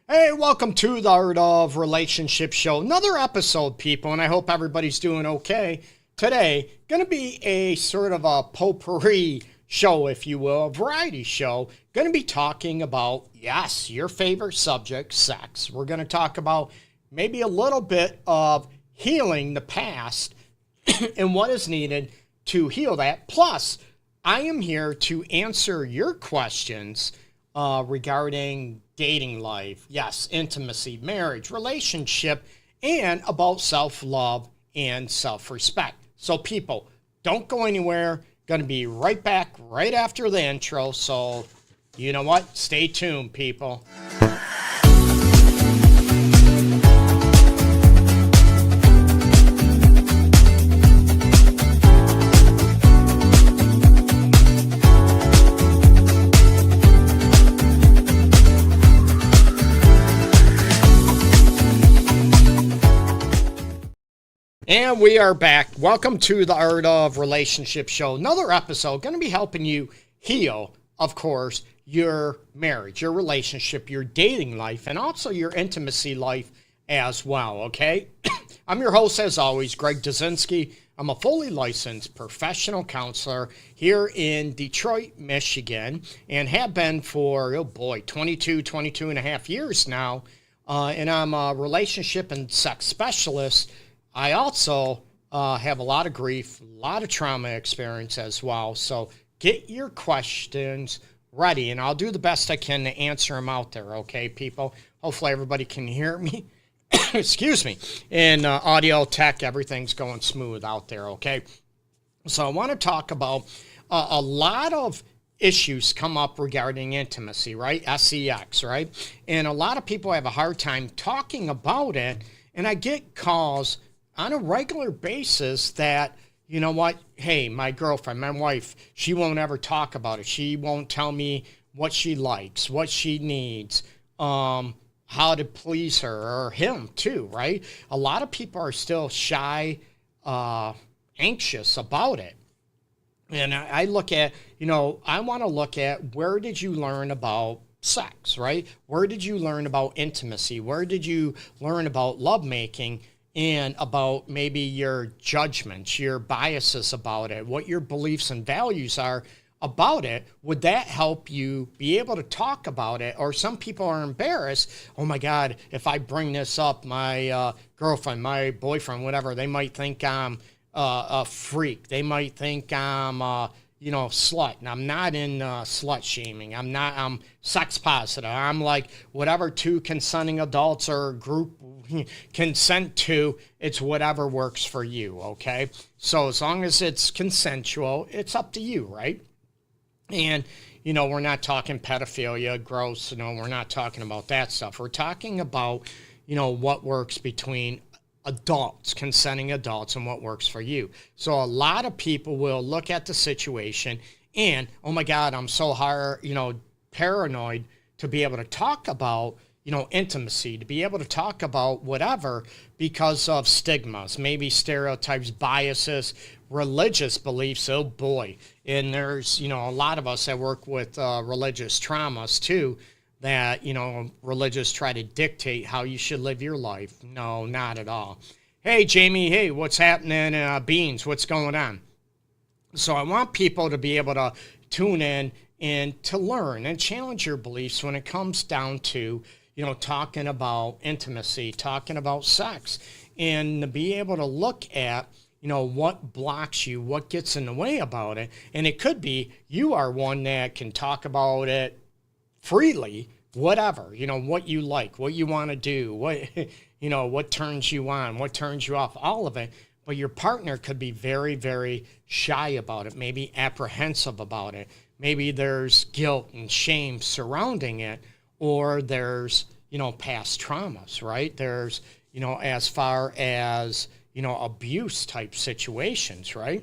Hey, welcome to the Art of Relationship Show. Another episode, people, and I hope everybody's doing okay. Today, going to be a sort of a potpourri show, if you will, a variety show. Going to be talking about, yes, your favorite subject, sex. We're going to talk about maybe a little bit of healing the past and what is needed to heal that. Plus, I am here to answer your questions regarding dating life, yes, intimacy, marriage, relationship, and about self-love and self-respect. So people, don't go anywhere. Going to be right back right after the intro. So you know what? Stay tuned, people. And we are back. Welcome to the Art of Relationship Show. Another episode going to be helping you heal, of course, your marriage, your relationship, your dating life, and also your intimacy life as well, okay? I'm your host, as always, Greg Dudzinski. I'm a fully licensed professional counselor here in Detroit, Michigan, and have been for, 22 and a half years now. And I'm a relationship and sex specialist. I also have a lot of grief, a lot of trauma experience as well. So get your questions ready, and I'll do the best I can to answer them out there, okay, people? Hopefully everybody can hear me. Excuse me. In audio, tech, everything's going smooth out there, okay? So I want to talk about a lot of issues come up regarding intimacy, right? SEX, right? And a lot of people have a hard time talking about it, and I get calls on a regular basis that, you know what, hey, my girlfriend, my wife, she won't ever talk about it. She won't tell me what she likes, what she needs, how to please her, or him too, right? A lot of people are still shy, anxious about it. And I look at, I want to look at, where did you learn about sex, right? Where did you learn about intimacy? Where did you learn about lovemaking? And about maybe your judgments, your biases about it, what your beliefs and values are about it. Would that help you be able to talk about it? Or some people are embarrassed. Oh my God, if I bring this up, my girlfriend, my boyfriend, whatever, they might think I'm a freak. They might think I'm slut. And I'm not in slut shaming. I'm sex positive. I'm like, whatever two consenting adults or group consent to, it's whatever works for you, okay? So as long as it's consensual, it's up to you, right? And, we're not talking pedophilia, gross, we're not talking about that stuff. We're talking about, what works between adults, consenting adults, and what works for you. So a lot of people will look at the situation and, oh my God, I'm so paranoid to be able to talk about, intimacy, to be able to talk about whatever because of stigmas, maybe stereotypes, biases, religious beliefs. Oh boy. And there's, a lot of us that work with religious traumas too, that, religious try to dictate how you should live your life. No, not at all. Hey, Jamie, hey, what's happening? Beans, what's going on? So I want people to be able to tune in and to learn and challenge your beliefs when it comes down to, talking about intimacy, talking about sex, and to be able to look at, what blocks you, what gets in the way about it. And it could be you are one that can talk about it freely, whatever, what you like, what you want to do, what, what turns you on, what turns you off, all of it. But your partner could be very, very shy about it, maybe apprehensive about it. Maybe there's guilt and shame surrounding it, or there's, past traumas, right? There's, as far as, abuse type situations, right?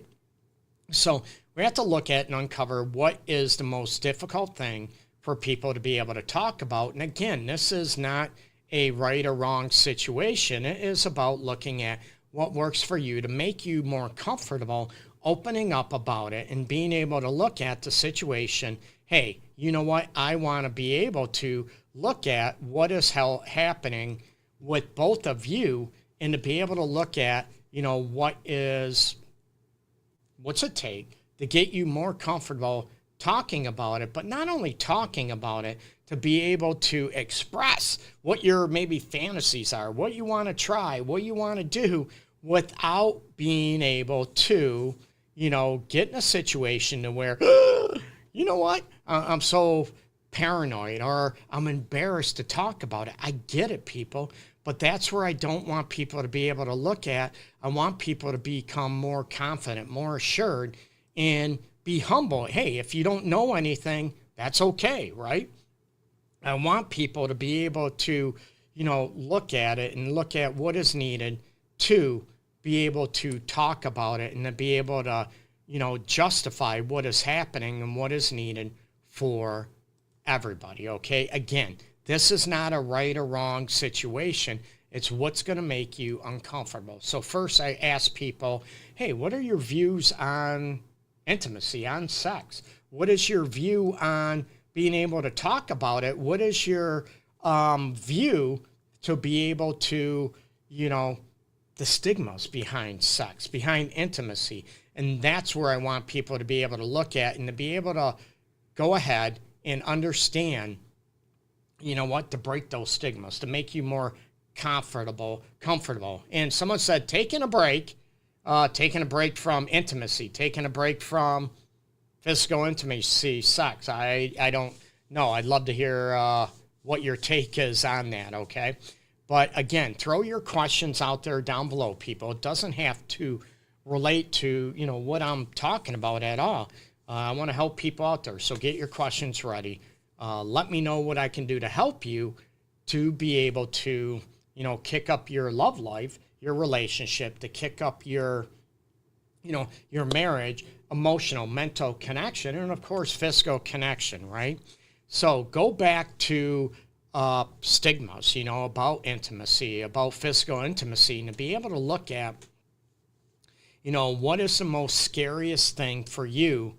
So we have to look at and uncover what is the most difficult thing for people to be able to talk about. And again, this is not a right or wrong situation. It is about looking at what works for you to make you more comfortable opening up about it and being able to look at the situation. Hey, you know what? I want to be able to look at what is happening with both of you, and to be able to look at, what's it take to get you more comfortable talking about it, but not only talking about it, to be able to express what your maybe fantasies are, what you want to try, what you want to do, without being able to, get in a situation to where, you know what, I'm so paranoid or I'm embarrassed to talk about it. I get it, people, but that's where I don't want people to be able to look at. I want people to become more confident, more assured, and be humble. Hey, if you don't know anything, that's okay, right? I want people to be able to, look at it and look at what is needed to be able to talk about it, and to be able to, justify what is happening and what is needed for everybody, okay? Again, this is not a right or wrong situation. It's what's going to make you uncomfortable. So first I ask people, hey, what are your views on intimacy, on sex? What is your view on being able to talk about it? What is your view to be able to, the stigmas behind sex, behind intimacy? And that's where I want people to be able to look at, and to be able to go ahead and understand, to break those stigmas, to make you more comfortable. And someone said, taking a break from intimacy, taking a break from physical intimacy, sex. I don't know. I'd love to hear what your take is on that, okay? But again, throw your questions out there down below, people. It doesn't have to relate to, what I'm talking about at all. I want to help people out there. So get your questions ready. Let me know what I can do to help you to be able to, kick up your love life, your relationship, to kick up your, your marriage, emotional, mental connection, and of course, physical connection, right? So go back to stigmas, about intimacy, about physical intimacy, and to be able to look at, what is the most scariest thing for you,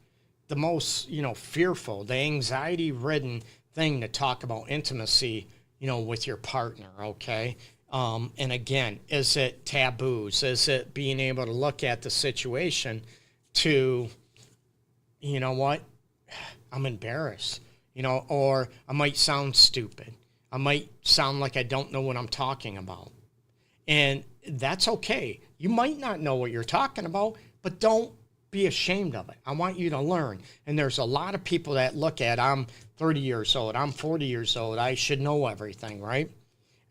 the most, fearful, the anxiety-ridden thing to talk about intimacy, with your partner, okay? And again, is it taboos? Is it being able to look at the situation to, what, I'm embarrassed, or I might sound stupid. I might sound like I don't know what I'm talking about. And that's okay. You might not know what you're talking about, but don't be ashamed of it. I want you to learn. And there's a lot of people that look at, I'm 30 years old, I'm 40 years old, I should know everything, right?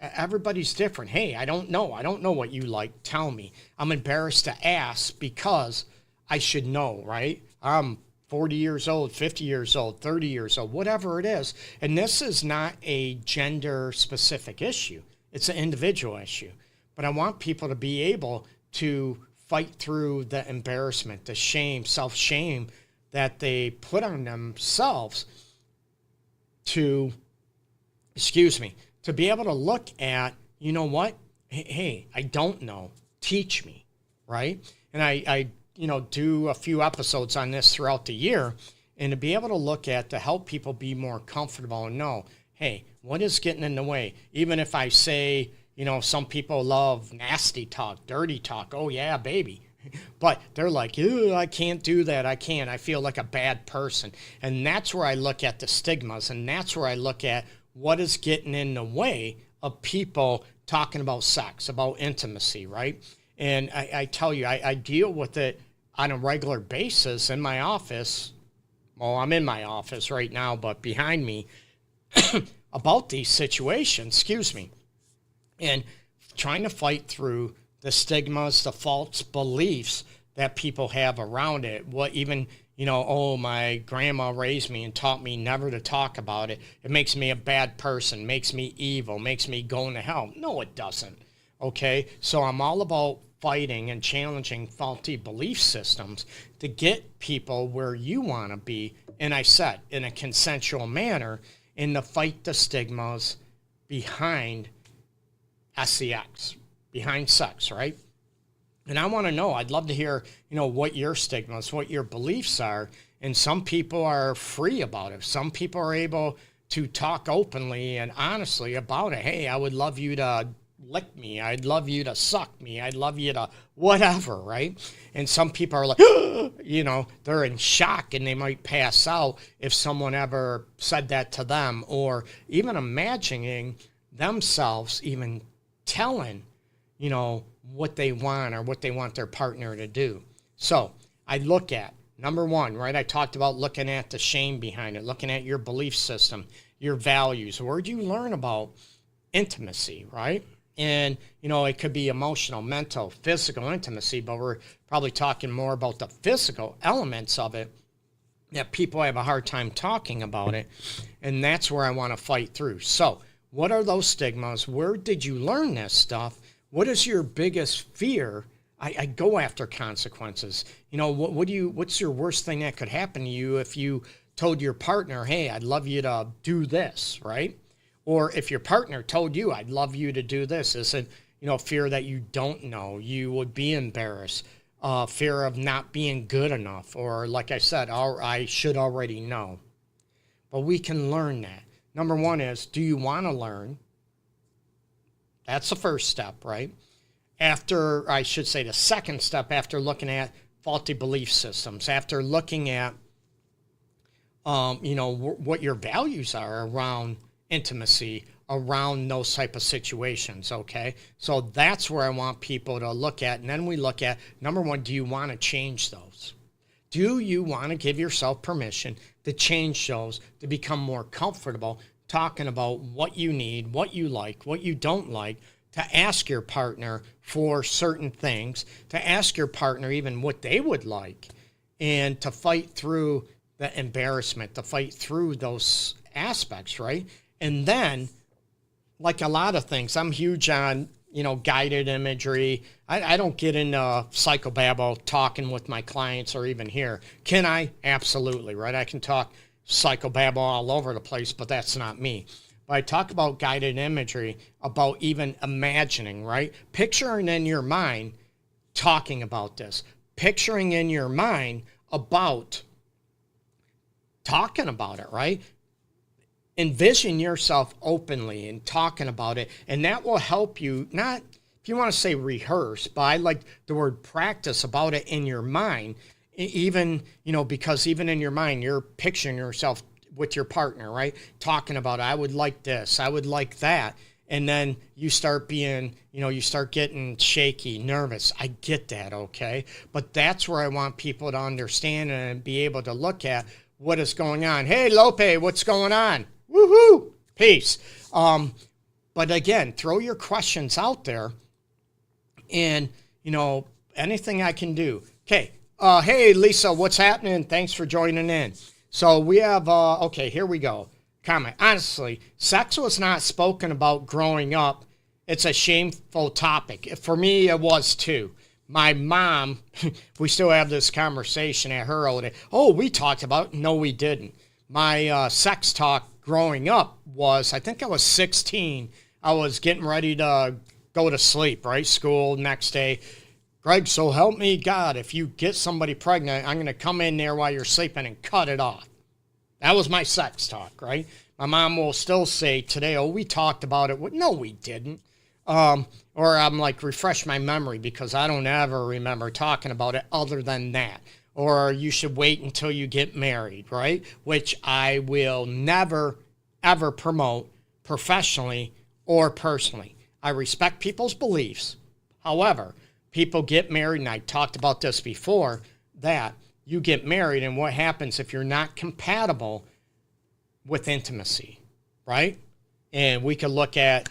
Everybody's different. Hey, I don't know what you like. Tell me. I'm embarrassed to ask because I should know, right? I'm 40 years old, 50 years old, 30 years old, whatever it is. And this is not a gender-specific issue. It's an individual issue. But I want people to be able to fight through the embarrassment, the shame, self-shame that they put on themselves to be able to look at, what? Hey, I don't know. Teach me, right? And I do a few episodes on this throughout the year, and to be able to look at, to help people be more comfortable and know, hey, what is getting in the way? Even if I say, some people love nasty talk, dirty talk. Oh yeah, baby. But they're like, ew, I can't do that. I can't. I feel like a bad person. And that's where I look at the stigmas, and that's where I look at what is getting in the way of people talking about sex, about intimacy, right? And I tell you, I deal with it on a regular basis in my office. Well, I'm in my office right now, but behind me about these situations, and trying to fight through the stigmas, the false beliefs that people have around it. What even, oh, my grandma raised me and taught me never to talk about it. It makes me a bad person, makes me evil, makes me go into hell. No, it doesn't. Okay, so I'm all about fighting and challenging faulty belief systems to get people where you want to be, and I said, in a consensual manner, and to fight the stigmas behind sex, behind sex, right? And I want to know, I'd love to hear, what your stigmas, what your beliefs are. And some people are free about it. Some people are able to talk openly and honestly about it. Hey, I would love you to lick me. I'd love you to suck me. I'd love you to whatever, right? And some people are like, they're in shock and they might pass out if someone ever said that to them, or even imagining themselves even telling, what they want or what they want their partner to do. So I look at, number one, right? I talked about looking at the shame behind it, looking at your belief system, your values. Where'd you learn about intimacy, right? And, it could be emotional, mental, physical intimacy, but we're probably talking more about the physical elements of it that people have a hard time talking about it. And that's where I want to fight through. So what are those stigmas? Where did you learn this stuff? What is your biggest fear? I go after consequences. What's your worst thing that could happen to you if you told your partner, hey, I'd love you to do this, right? Or if your partner told you, I'd love you to do this, is it, fear that you don't know, you would be embarrassed, fear of not being good enough, or like I said, I should already know. But we can learn that. Number one is, do you want to learn? That's the first step, right? The second step after looking at faulty belief systems, after looking at, what your values are around intimacy, around those type of situations, okay? So that's where I want people to look at. And then we look at, number one, do you want to change those? Do you want to give yourself permission to change those, to become more comfortable talking about what you need, what you like, what you don't like, to ask your partner for certain things, to ask your partner even what they would like, and to fight through the embarrassment, to fight through those aspects, right? And then, like a lot of things, I'm huge on, guided imagery. I don't get into psychobabble talking with my clients or even here. Can I? Absolutely, right? I can talk psychobabble all over the place, but that's not me. But I talk about guided imagery, about even imagining, right? Picturing in your mind talking about this. Picturing in your mind about talking about it, right? Envision yourself openly and talking about it, and that will help you, not, if you want to say rehearse, but I like the word practice about it in your mind, even, because even in your mind, you're picturing yourself with your partner, right? Talking about, I would like this, I would like that. And then you start being, you start getting shaky, nervous. I get that, okay? But that's where I want people to understand and be able to look at what is going on. Hey, Lope, what's going on? Woohoo! Peace. But again, throw your questions out there, and, anything I can do. Okay. Hey, Lisa, what's happening? Thanks for joining in. So we have, okay, here we go. Comment. Honestly, sex was not spoken about growing up. It's a shameful topic. For me, it was too. My mom, we still have this conversation at her old age. Oh, we talked about it. No, we didn't. My sex talk growing up was, I think I was 16. I was getting ready to go to sleep, right? School next day. Greg, so help me God, if you get somebody pregnant, I'm going to come in there while you're sleeping and cut it off. That was my sex talk, right? My mom will still say today, oh, we talked about it. No, we didn't. Or I'm like, refresh my memory because I don't ever remember talking about it other than that. Or you should wait until you get married, right? Which I will never, ever promote professionally or personally. I respect people's beliefs. However, people get married, and I talked about this before, that you get married, and what happens if you're not compatible with intimacy, right? And we could look at,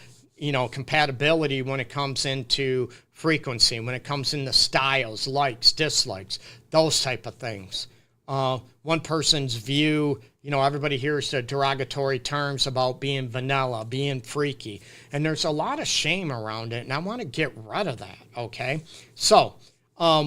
compatibility when it comes into frequency, when it comes into styles, likes, dislikes, those type of things. One person's view, everybody hears the derogatory terms about being vanilla, being freaky, and there's a lot of shame around it, and I want to get rid of that, okay? So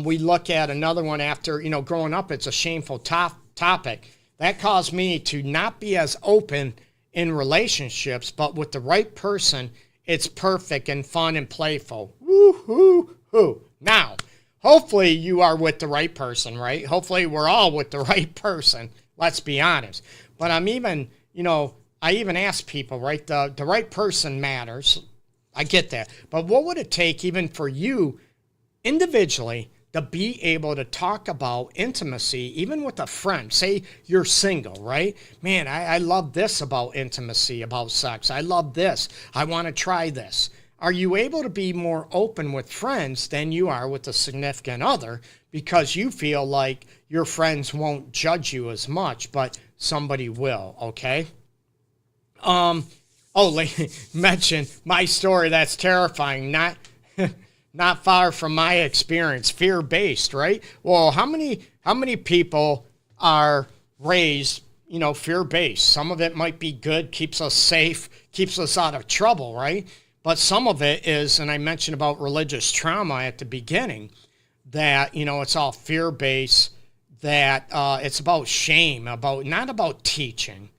we look at another one after, growing up, it's a shameful topic. That caused me to not be as open in relationships, but with the right person, it's perfect and fun and playful. Woo-hoo-hoo. Now, hopefully you are with the right person, right? Hopefully we're all with the right person. Let's be honest. But I'm even, I even ask people, right, the right person matters. I get that. But what would it take even for you individually to be able to talk about intimacy, even with a friend? Say you're single, right? Man, I love this about intimacy, about sex. I love this. I want to try this. Are you able to be more open with friends than you are with a significant other because you feel like your friends won't judge you as much, but somebody will, okay? Mention my story. That's terrifying. Not far from my experience. Fear-based, right? Well, how many people are raised, fear-based? Some of it might be good, keeps us safe, keeps us out of trouble, right? But some of it is, and I mentioned about religious trauma at the beginning, that, it's all fear-based, that it's about shame, not about teaching,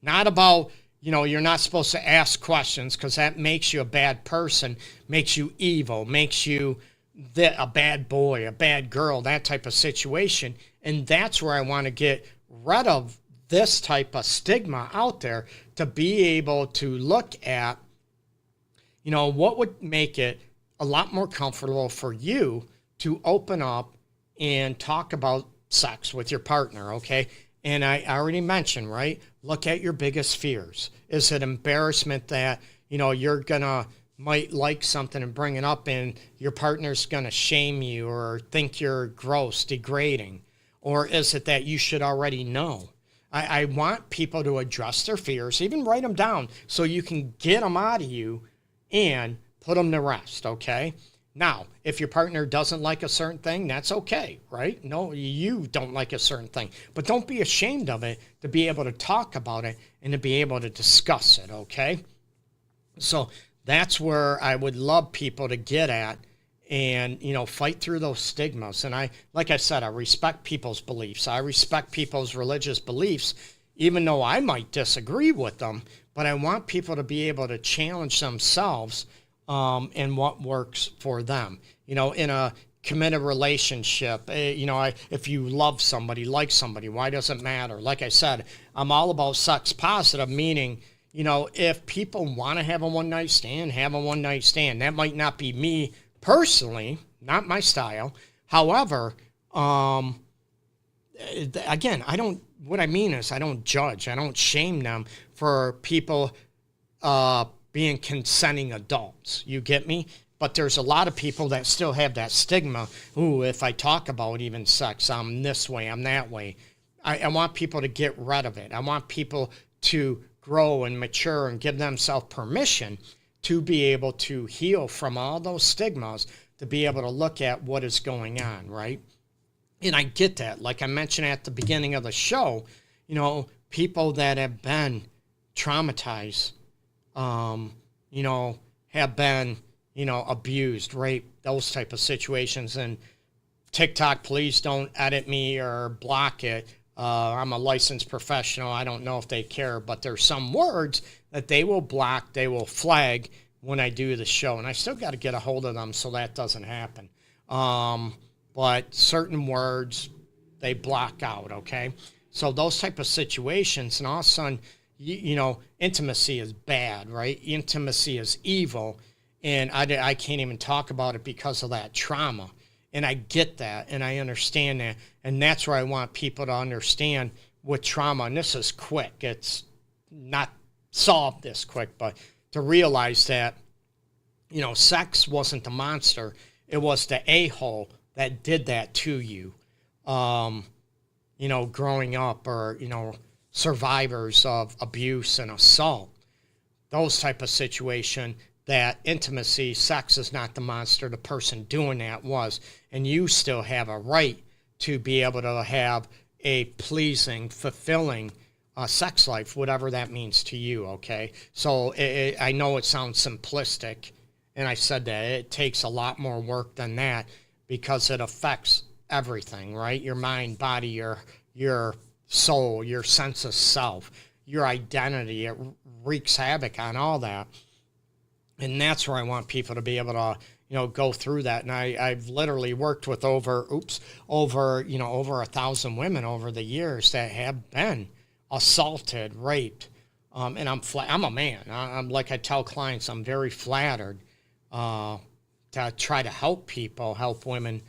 not about, you're not supposed to ask questions because that makes you a bad person, makes you evil, makes you a bad boy, a bad girl, that type of situation. And that's where I want to get rid of this type of stigma out there, to be able to look at, what would make it a lot more comfortable for you to open up and talk about sex with your partner, okay? And I already mentioned, right? Look at your biggest fears. Is it embarrassment that, might like something and bring it up and your partner's going to shame you or think you're gross, degrading? Or is it that you should already know? I want people to address their fears, even write them down so you can get them out of you and put them to rest, okay? Now, if your partner doesn't like a certain thing, that's okay, right? No, you don't like a certain thing. But don't be ashamed of it, to be able to talk about it and to be able to discuss it, okay? So that's where I would love people to get at and, fight through those stigmas. And like I said, I respect people's beliefs. I respect people's religious beliefs, even though I might disagree with them. But I want people to be able to challenge themselves and what works for them. In a committed relationship, if you love somebody, like somebody, why does it matter? Like I said, I'm all about sex positive, meaning, if people want to have a one-night stand, have a one-night stand. That might not be me personally, not my style. However, again, what I mean is I don't judge. I don't shame them for people being consenting adults. You get me? But there's a lot of people that still have that stigma. Ooh, if I talk about even sex, I'm this way, I'm that way. I want people to get rid of it. I want people to grow and mature and give themselves permission to be able to heal from all those stigmas, to be able to look at what is going on, right? And I get that. Like I mentioned at the beginning of the show, people that have been traumatized, have been, abused, raped, those type of situations. And TikTok, please don't edit me or block it. I'm a licensed professional. I don't know if they care, but there's some words that they will block, they will flag when I do the show. And I still got to get a hold of them so that doesn't happen. But certain words, they block out, okay? So those type of situations, and all of a sudden, intimacy is bad, right? Intimacy is evil, and I can't even talk about it because of that trauma. And I get that, and I understand that, and that's where I want people to understand with trauma, and this is quick. It's not solved this quick, but to realize that, sex wasn't the monster. It was the a-hole that did that to you, growing up, or, survivors of abuse and assault, those type of situation, that intimacy, sex is not the monster. The person doing that was. And you still have a right to be able to have a pleasing, fulfilling sex life, whatever that means to you, okay? So I know it sounds simplistic, and I said that. It takes a lot more work than that because it affects everything, right? Your mind, body, your soul, your sense of self, your identity. It wreaks havoc on all that. And that's where I want people to be able to, go through that. And I've literally worked with over 1,000 women over the years that have been assaulted, raped, And I'm a man. I'm like I tell clients, I'm very flattered to try to help people, help women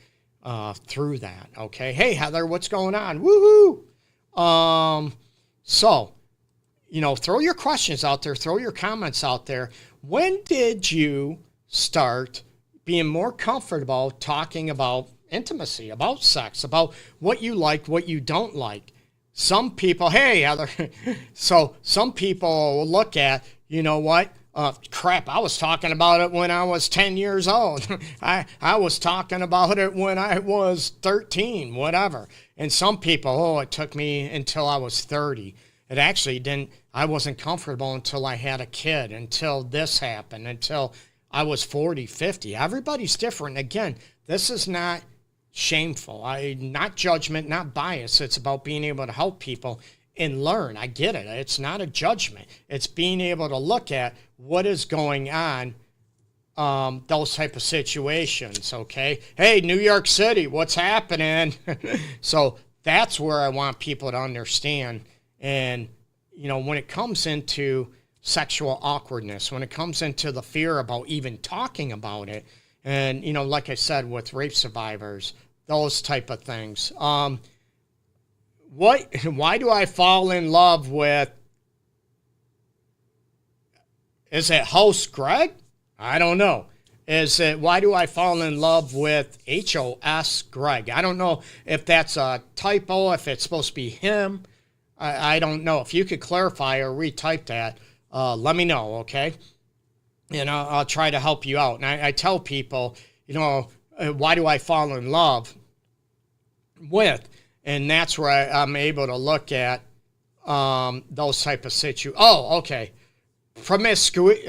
through that. Okay. Hey, Heather, what's going on? Woohoo! So, throw your questions out there, throw your comments out there. When did you start being more comfortable talking about intimacy, about sex, about what you like, what you don't like? Some people, hey, Heather, so some people will look at, crap, I was talking about it when I was 10 years old. I was talking about it when I was 13, whatever. And some people, it took me until I was 30. It actually didn't, I wasn't comfortable until I had a kid, until this happened, until I was 40, 50. Everybody's different. Again, this is not shameful. Not judgment, not bias. It's about being able to help people and learn. I get it. It's not a judgment. It's being able to look at what is going on, those type of situations, okay? Hey, New York City, what's happening? So that's where I want people to understand. And, when it comes into sexual awkwardness, when it comes into the fear about even talking about it, and, like I said, with rape survivors, those type of things. Why do I fall in love with, is it host Greg? I don't know. Why do I fall in love with HOS Greg? I don't know if that's a typo, if it's supposed to be him. I don't know. If you could clarify or retype that, let me know, okay? And I'll try to help you out. And I tell people, why do I fall in love with? And that's where I'm able to look at those type of situations. Oh, okay. Promiscuity.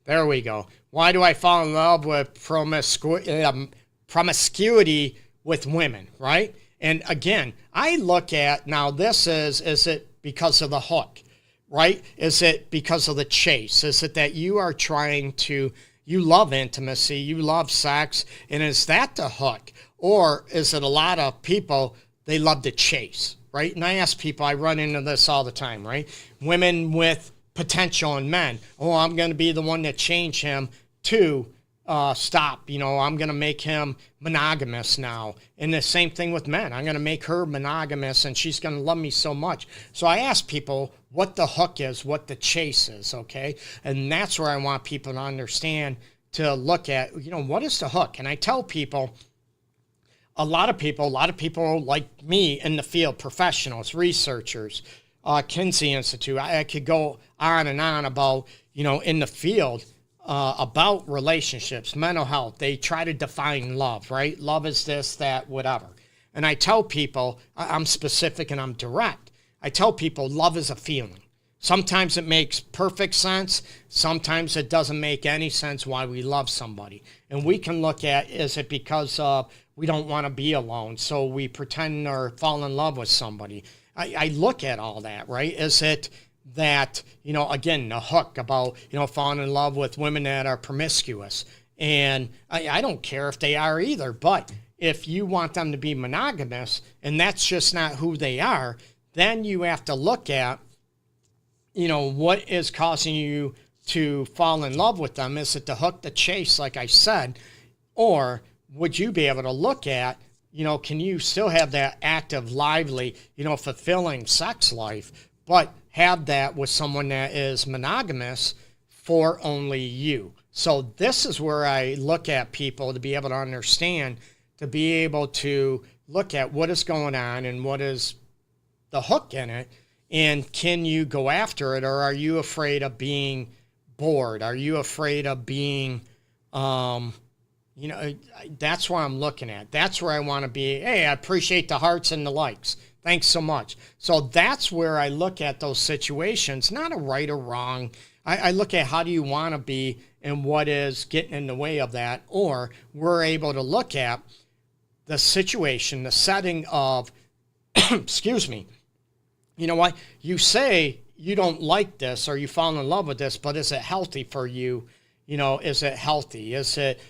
There we go. Why do I fall in love with promiscuity with women, right? And again, I look at, now this is it because of the hook, right? Is it because of the chase? Is it that you are trying to, you love intimacy, you love sex, and is that the hook? Or is it a lot of people, they love to chase, right? And I ask people, I run into this all the time, right? Women with potential in men. Oh, I'm going to be the one that change him to stop. I'm going to make him monogamous now. And the same thing with men. I'm going to make her monogamous and she's going to love me so much. So I ask people what the hook is, what the chase is, okay? And that's where I want people to understand, to look at, what is the hook? And I tell people, a lot of people like me in the field, professionals, researchers, Kinsey Institute. I could go on and on about, in the field, about relationships, mental health. They try to define love, right? Love is this, that, whatever. And I tell people, I'm specific and I'm direct. I tell people love is a feeling. Sometimes it makes perfect sense. Sometimes it doesn't make any sense why we love somebody. And we can look at, is it because we don't want to be alone, so we pretend or fall in love with somebody? I look at all that, right? Is it that, again, the hook about, falling in love with women that are promiscuous? And I don't care if they are either, but if you want them to be monogamous and that's just not who they are, then you have to look at, what is causing you to fall in love with them? Is it the hook, the chase, like I said? Or would you be able to look at, can you still have that active, lively, fulfilling sex life, but have that with someone that is monogamous for only you? So this is where I look at people to be able to understand, to be able to look at what is going on and what is the hook in it, and can you go after it, or are you afraid of being bored? Are you afraid of being, that's where I'm looking at. That's where I want to be. Hey, I appreciate the hearts and the likes. Thanks so much. So that's where I look at those situations, not a right or wrong. I look at how do you want to be and what is getting in the way of that. Or we're able to look at the situation, the setting of, excuse me, you know what? You say you don't like this or you fall in love with this, but is it healthy for you? Is it healthy? Is it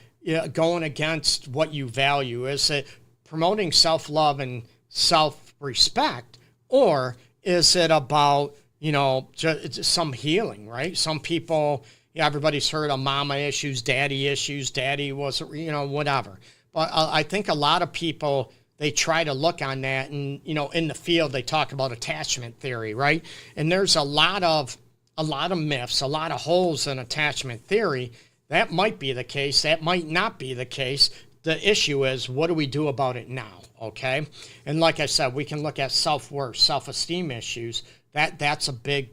going against what you value? Is it promoting self-love and self-respect? Or is it about, just some healing, right? Some people, yeah, everybody's heard of mama issues, daddy wasn't, whatever. But I think a lot of people, they try to look on that, and, in the field, they talk about attachment theory, right? And there's a lot of myths, a lot of holes in attachment theory. That might be the case. That might not be the case. The issue is, what do we do about it now? Okay. And like I said, we can look at self-worth, self-esteem issues. That's a big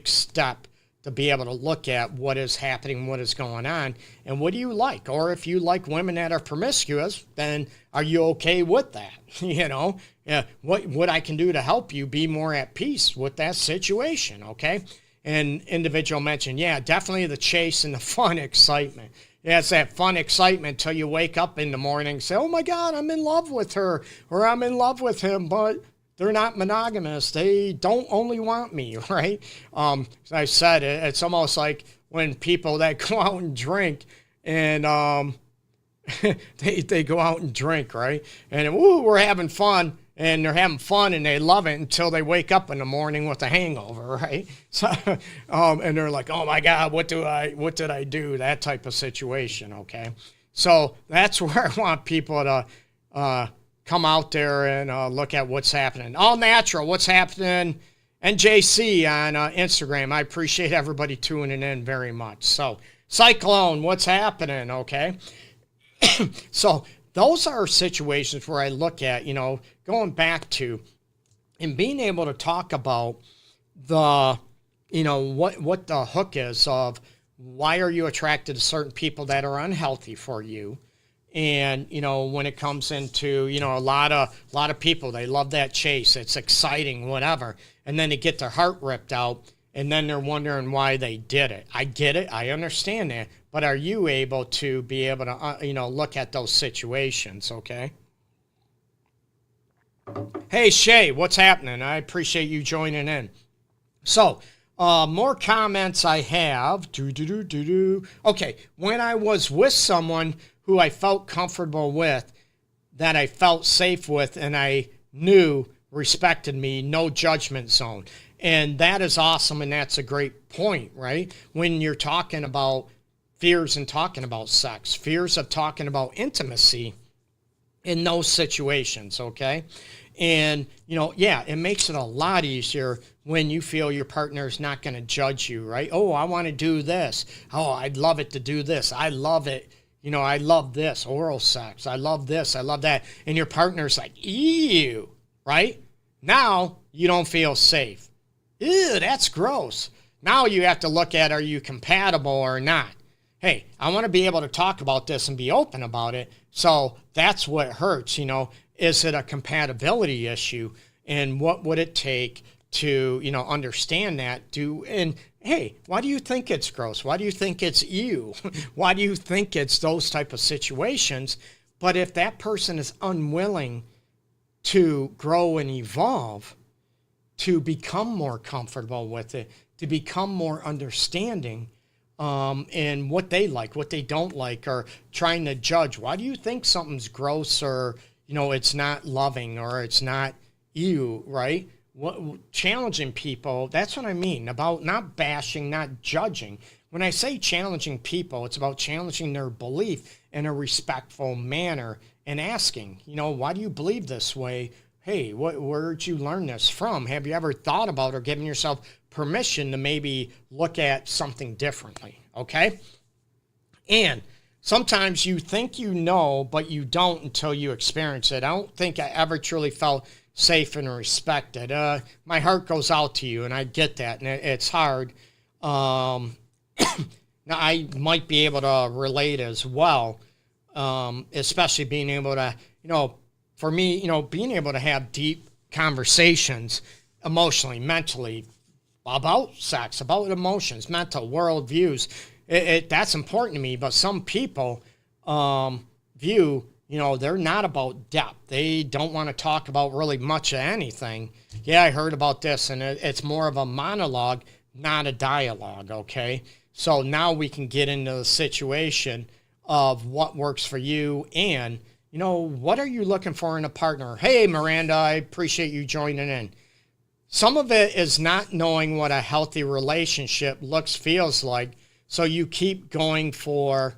step to be able to look at what is happening, what is going on, and what do you like? Or if you like women that are promiscuous, then are you okay with that? Yeah, what I can do to help you be more at peace with that situation, okay? And individual mentioned, yeah, definitely the chase and the fun excitement. Yeah, it's that fun excitement till you wake up in the morning and say, oh my God, I'm in love with her, or I'm in love with him, but they're not monogamous. They don't only want me, right? As I said, it's almost like when people that go out and drink and they go out and drink, right? And we're having fun, and they're having fun and they love it until they wake up in the morning with a hangover, right? So, and they're like, oh my God, what did I do? That type of situation, okay? So that's where I want people to come out there and look at what's happening. All Natural, what's happening? NJC on Instagram. I appreciate everybody tuning in very much. So Cyclone, what's happening? Okay. So those are situations where I look at, going back to and being able to talk about the, what the hook is of why are you attracted to certain people that are unhealthy for you. And, when it comes into, a lot of people, they love that chase. It's exciting, whatever. And then they get their heart ripped out, and then they're wondering why they did it. I get it. I understand that. But are you able to be able to, look at those situations, okay? Hey, Shay, what's happening? I appreciate you joining in. So, more comments I have. Okay, when I was with someone who I felt comfortable with, that I felt safe with, and I knew respected me, no judgment zone. And that is awesome, and that's a great point, right? When you're talking about fears and talking about sex, fears of talking about intimacy in those situations, okay? And, it makes it a lot easier when you feel your partner is not going to judge you, right? Oh, I want to do this. Oh, I'd love it to do this. I love it. I love this, oral sex. I love this. I love that. And your partner's like, ew, right? Now you don't feel safe. Ew, that's gross. Now you have to look at, are you compatible or not? Hey, I want to be able to talk about this and be open about it. So that's what hurts, Is it a compatibility issue? And what would it take to, understand that? And hey, why do you think it's gross? Why do you think it's ew? Why do you think it's those type of situations? But if that person is unwilling to grow and evolve, to become more comfortable with it, to become more understanding, and what they like, what they don't like, or trying to judge. Why do you think something's gross, or, it's not loving, or it's not ew, right? Challenging people, that's what I mean, about not bashing, not judging. When I say challenging people, it's about challenging their belief in a respectful manner and asking, why do you believe this way? Hey, where'd you learn this from? Have you ever thought about or given yourself permission to maybe look at something differently, okay? And sometimes you think but you don't until you experience it. I don't think I ever truly felt safe and respected. My heart goes out to you, and I get that, and it's hard. Now, I might be able to relate as well, especially being able to, for me, being able to have deep conversations emotionally, mentally, about sex, about emotions, mental worldviews. That's important to me, but some people view, they're not about depth. They don't want to talk about really much of anything. Yeah, I heard about this, and it's more of a monologue, not a dialogue, okay? So now we can get into the situation of what works for you and, what are you looking for in a partner? Hey, Miranda, I appreciate you joining in. Some of it is not knowing what a healthy relationship looks, feels like, so you keep going for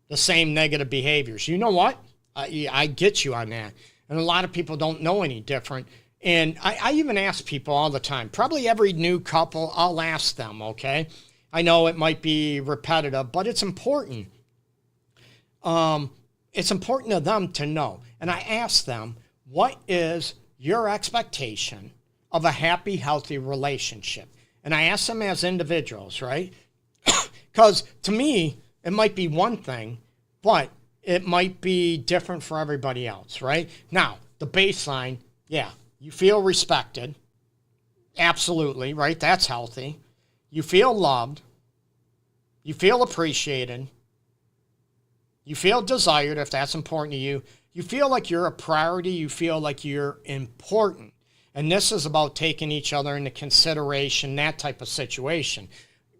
the same negative behaviors. You know what? I get you on that. And a lot of people don't know any different. And I even ask people all the time, probably every new couple, I'll ask them, okay? I know it might be repetitive, but it's important. It's important to them to know. And I ask them, what is your expectation of a happy, healthy relationship? And I ask them as individuals, right? Because to me, it might be one thing, but it might be different for everybody else, right? Now, the baseline, yeah, you feel respected. Absolutely, right? That's healthy. You feel loved. You feel appreciated. You feel desired if that's important to you. You feel like you're a priority. You feel like you're important. And this is about taking each other into consideration, that type of situation,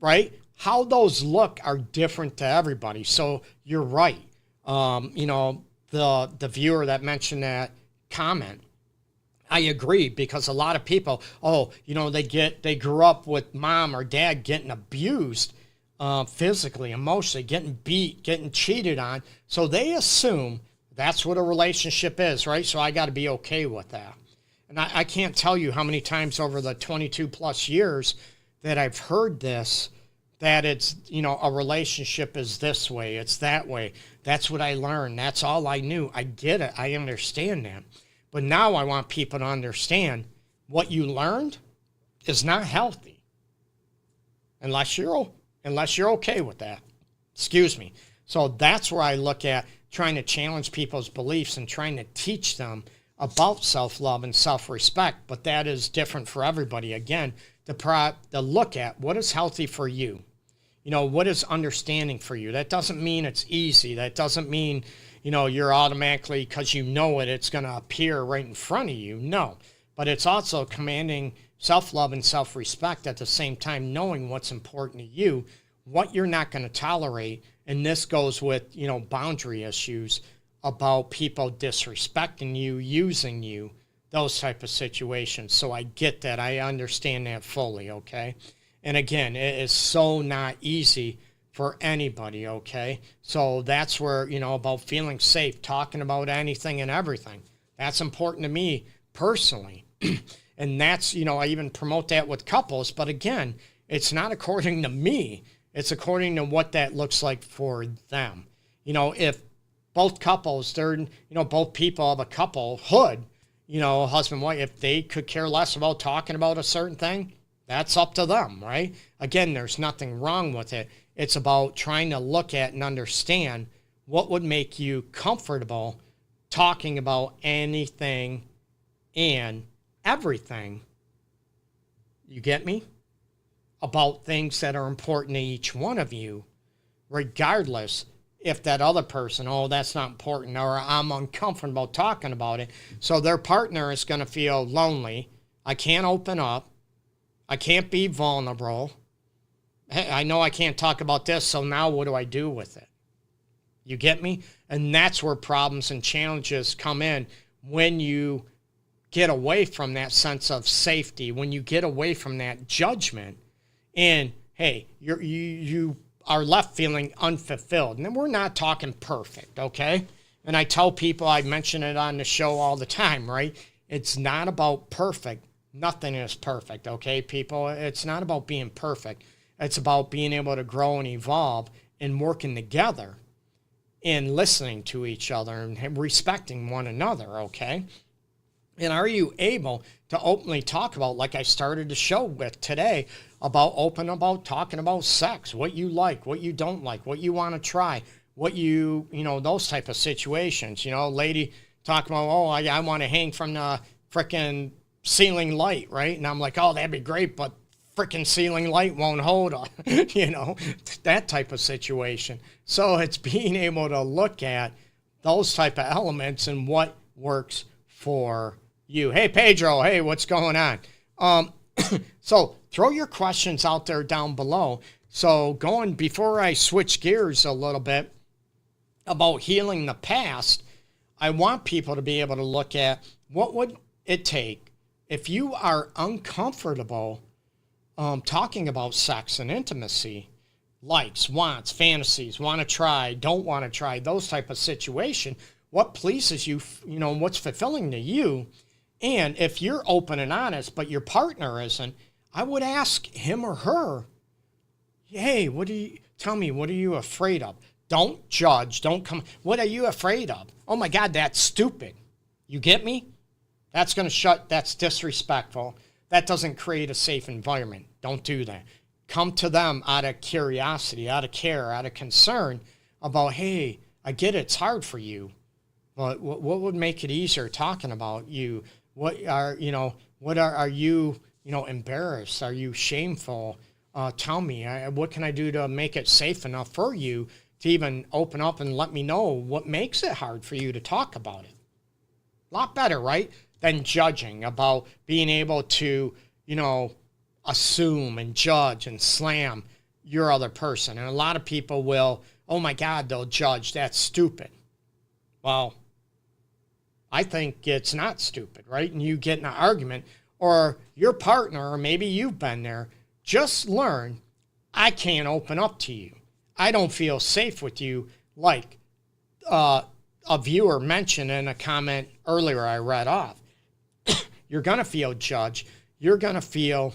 right? How those look are different to everybody. So you're right. The viewer that mentioned that comment, I agree, because a lot of people, they grew up with mom or dad getting abused physically, emotionally, getting beat, getting cheated on. So they assume that's what a relationship is, right? So I got to be okay with that. And I can't tell you how many times over the 22 plus years that I've heard this, that it's, a relationship is this way, it's that way. That's what I learned. That's all I knew. I get it. I understand that. But now I want people to understand what you learned is not healthy unless you're okay with that. Excuse me. So that's where I look at trying to challenge people's beliefs and trying to teach them about self-love and self-respect. But that is different for everybody. Again, to look at what is healthy for you. What is understanding for you? That doesn't mean it's easy. That doesn't mean, you're automatically, because it's going to appear right in front of you. No. But it's also commanding self-love and self-respect at the same time, knowing what's important to you, what you're not going to tolerate. And this goes with, boundary issues about people disrespecting you, using you, those type of situations. So I get that. I understand that fully, okay? And again, it is so not easy for anybody, okay? So that's where, about feeling safe, talking about anything and everything. That's important to me personally. And that's, I even promote that with couples. But again, it's not according to me. It's according to what that looks like for them. If both couples, they're, both people of a couplehood, husband, wife, if they could care less about talking about a certain thing, that's up to them, right? Again, there's nothing wrong with it. It's about trying to look at and understand what would make you comfortable talking about anything and everything. You get me? About things that are important to each one of you, regardless if that other person, that's not important, or I'm uncomfortable talking about it. So their partner is going to feel lonely. I can't open up. I can't be vulnerable. Hey, I know I can't talk about this, so now what do I do with it? You get me? And that's where problems and challenges come in when you get away from that sense of safety, when you get away from that judgment, and hey, you are left feeling unfulfilled. And we're not talking perfect, okay? And I tell people, I mention it on the show all the time, right? It's not about perfect. Nothing is perfect, okay, people? It's not about being perfect. It's about being able to grow and evolve and working together and listening to each other and respecting one another, okay? And are you able to openly talk about, like I started the show with today, about talking about sex, what you like, what you don't like, what you want to try, what those type of situations. Lady talking about, I want to hang from the frickin' ceiling light, right? And I'm like, that'd be great, but frickin' ceiling light won't hold, that type of situation. So it's being able to look at those type of elements and what works for you. Hey, Pedro, hey, what's going on? So throw your questions out there down below. So before I switch gears a little bit about healing the past, I want people to be able to look at what would it take if you are uncomfortable talking about sex and intimacy, likes, wants, fantasies, want to try, don't want to try, those type of situation, what pleases you, what's fulfilling to you. And if you're open and honest, but your partner isn't, I would ask him or her, hey, what are you afraid of? Don't judge. Don't come. What are you afraid of? Oh my God, that's stupid. You get me? That's disrespectful. That doesn't create a safe environment. Don't do that. Come to them out of curiosity, out of care, out of concern about, hey, I get it's hard for you, but what would make it easier talking about you? Are you, embarrassed? Are you shameful? Tell me, what can I do to make it safe enough for you to even open up and let me know what makes it hard for you to talk about it? A lot better, right? Than judging, about being able to, assume and judge and slam your other person. And a lot of people will, oh my God, they'll judge. That's stupid. Well, I think it's not stupid, right? And you get in an argument, or your partner, or maybe you've been there, just learn, I can't open up to you. I don't feel safe with you, like a viewer mentioned in a comment earlier I read off. You're going to feel judged. You're going to feel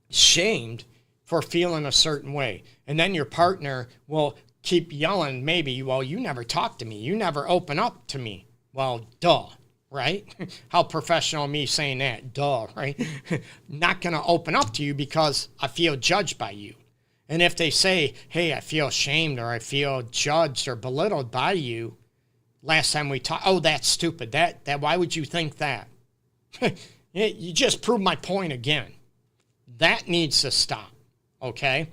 shamed for feeling a certain way. And then your partner will keep yelling, maybe, well, you never talk to me. You never open up to me. Well, duh, right? How professional me saying that, duh, right? Not going to open up to you because I feel judged by you. And if they say, hey, I feel shamed, or I feel judged or belittled by you, last time we talked, oh, that's stupid. That why would you think that? You just proved my point again. That needs to stop, okay?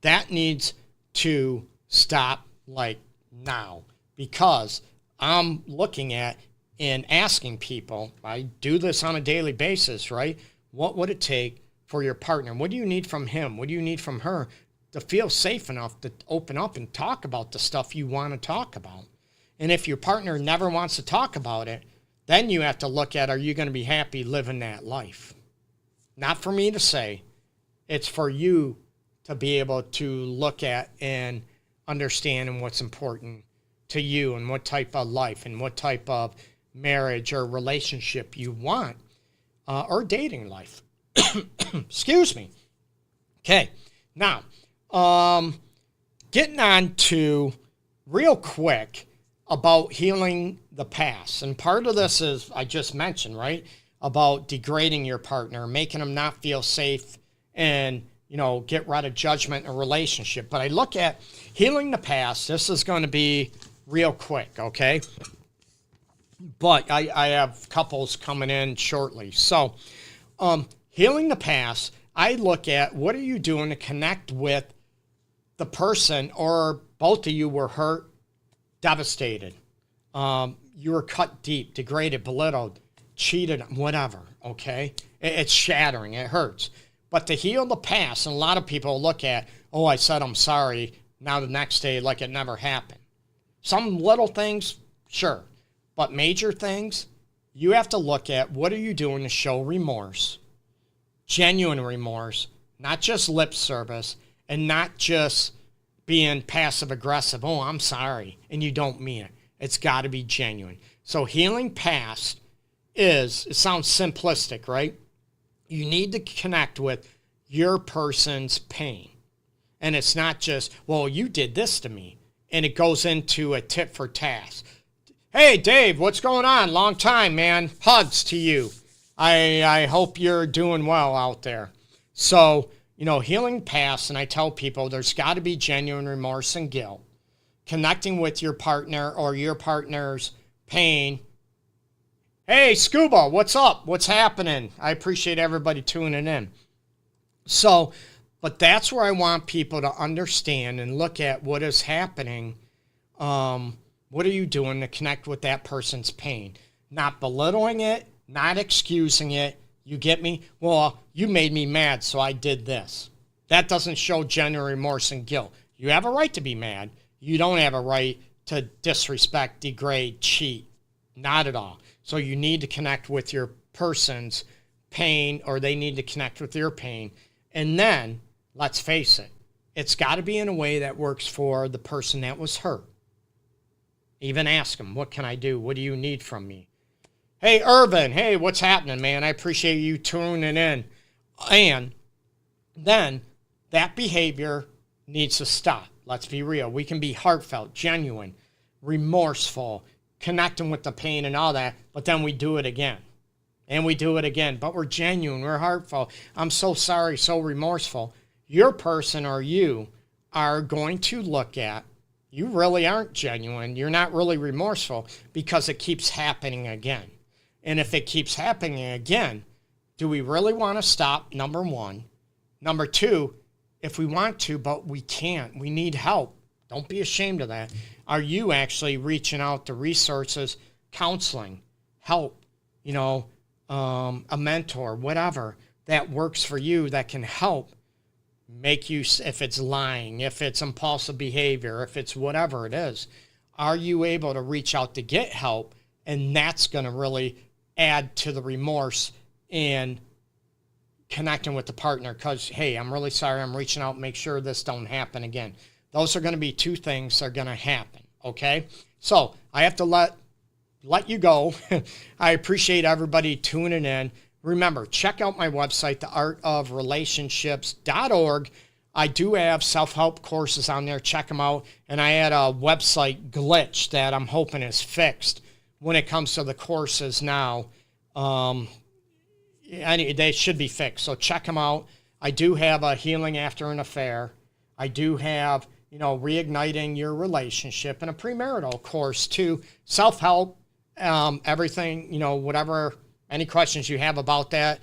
That needs to stop, like, now, because I'm looking at and asking people, I do this on a daily basis, right? What would it take for your partner? What do you need from him? What do you need from her to feel safe enough to open up and talk about the stuff you want to talk about? And if your partner never wants to talk about it, then you have to look at, are you going to be happy living that life? Not for me to say. It's for you to be able to look at and understand and what's important to you and what type of life and what type of marriage or relationship you want, or dating life. Excuse me. Okay. Now, getting on to real quick about healing the past. And part of this is, I just mentioned, right, about degrading your partner, making them not feel safe, and, get rid of judgment in a relationship. But I look at healing the past. This is going to be real quick, okay? But I have couples coming in shortly. So, healing the past, I look at, what are you doing to connect with the person, or both of you were hurt, devastated. You were cut deep, degraded, belittled, cheated, whatever, okay? It's shattering. It hurts. But to heal the past, and a lot of people look at, oh, I said I'm sorry, now the next day like it never happened. Some little things, sure. But major things, you have to look at, what are you doing to show remorse, genuine remorse, not just lip service, and not just being passive-aggressive, oh, I'm sorry, and you don't mean it. It's got to be genuine. So healing past it sounds simplistic, right? You need to connect with your person's pain. And it's not just, well, you did this to me. And it goes into a tit for tat. Hey, Dave, what's going on? Long time, man. Hugs to you. I hope you're doing well out there. So, healing past, and I tell people there's got to be genuine remorse and guilt. Connecting with your partner or your partner's pain. Hey, Scuba, what's up? What's happening? I appreciate everybody tuning in. So, but that's where I want people to understand and look at what is happening. What are you doing to connect with that person's pain? Not belittling it, not excusing it. You get me? Well, you made me mad, so I did this. That doesn't show genuine remorse and guilt. You have a right to be mad. You don't have a right to disrespect, degrade, cheat. Not at all. So you need to connect with your person's pain or they need to connect with your pain. And then, let's face it, it's got to be in a way that works for the person that was hurt. Even ask them, what can I do? What do you need from me? Hey, Irvin, hey, what's happening, man? I appreciate you tuning in. And then that behavior needs to stop. Let's be real. We can be heartfelt, genuine, remorseful, connecting with the pain and all that, but then we do it again. And we do it again. But we're genuine, we're heartfelt. I'm so sorry, so remorseful. Your person or you are going to look at, you really aren't genuine. You're not really remorseful because it keeps happening again. And if it keeps happening again, do we really want to stop? Number one. Number two, if we want to, but we can't, we need help. Don't be ashamed of that. Are you actually reaching out to resources, counseling, help, a mentor, whatever that works for you that can help make you, if it's lying, if it's impulsive behavior, if it's whatever it is, are you able to reach out to get help? And that's going to really add to the remorse and connecting with the partner because, hey, I'm really sorry. I'm reaching out. Make sure this don't happen again. Those are going to be two things that are going to happen. Okay. So I have to let you go. I appreciate everybody tuning in. Remember, check out my website, theartofrelationships.org. I do have self-help courses on there. Check them out. And I had a website glitch that I'm hoping is fixed when it comes to the courses now. They should be fixed. So check them out. I do have a healing after an affair. I do have, reigniting your relationship and a premarital course too. Self-help, everything, whatever. Any questions you have about that,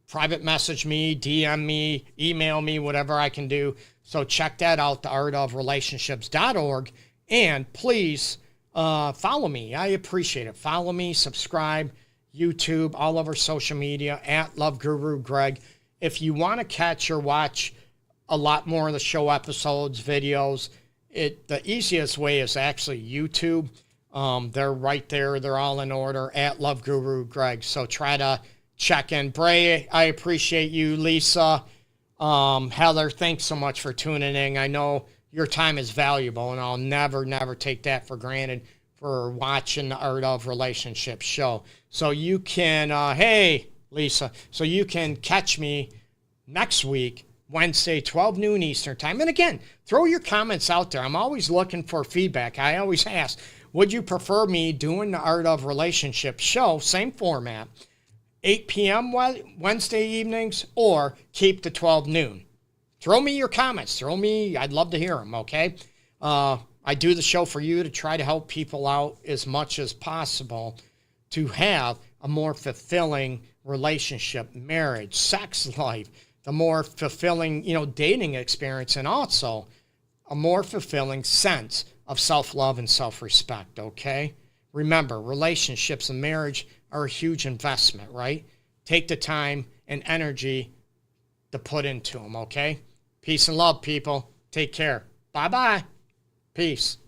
private message me, DM me, email me, whatever I can do. So check that out, theartofrelationships.org. And please follow me. I appreciate it. Follow me, subscribe, YouTube, all over social media, at LoveGuruGreg. If you want to catch or watch a lot more of the show episodes, videos, the easiest way is actually YouTube. They're right there. They're all in order at LoveGuruGreg. So try to check in. Bray, I appreciate you. Lisa, Heather, thanks so much for tuning in. I know your time is valuable, and I'll never, never take that for granted for watching the Art of Relationships show. So you can, hey, Lisa, so you can catch me next week, Wednesday, 12 noon Eastern time. And again, throw your comments out there. I'm always looking for feedback. I always ask, would you prefer me doing the Art of Relationships show, same format, 8 p.m. Wednesday evenings, or keep the 12 noon? Throw me your comments. I'd love to hear them, okay? I do the show for you to try to help people out as much as possible to have a more fulfilling relationship, marriage, sex life, the more fulfilling, dating experience, and also a more fulfilling sense of self-love and self-respect, okay? Remember, relationships and marriage are a huge investment, right? Take the time and energy to put into them, okay? Peace and love, people. Take care. Bye-bye. Peace.